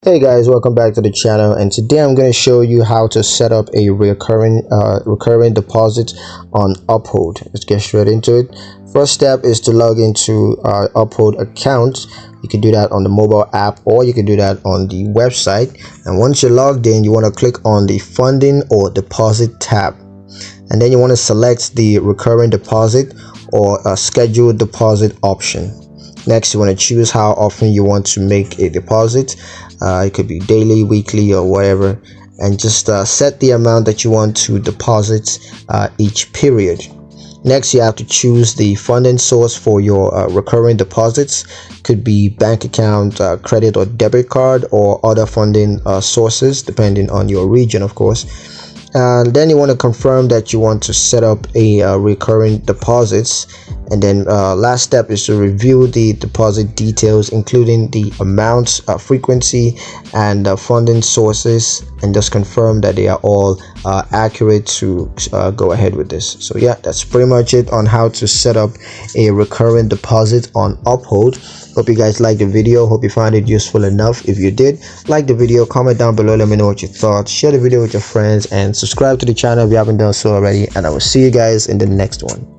Hey guys, welcome back to the channel, and today I'm going to show you how to set up a recurring deposit on Uphold. Let's get straight into it. First step is to log into Uphold account. You can do that on the mobile app or you can do that on the website. And once you're logged in, you want to click on the funding or deposit tab, and then you want to select the recurring deposit or scheduled deposit option. Next, you want to choose how often you want to make a deposit. It could be daily, weekly, or whatever, and just set the amount that you want to deposit each period. Next, you have to choose the funding source for your recurring deposits. Could be bank account, credit or debit card, or other funding sources depending on your region, of course. And then you want to confirm that you want to set up a recurring deposits. And then last step is to review the deposit details, including the amounts, frequency, and funding sources, and just confirm that they are all accurate to go ahead with this. So yeah, that's pretty much it on how to set up a recurring deposit on Uphold. Hope you guys liked the video. Hope you found it useful enough. If you did, like the video, comment down below, let me know what you thought, share the video with your friends, and subscribe to the channel if you haven't done so already. And I will see you guys in the next one.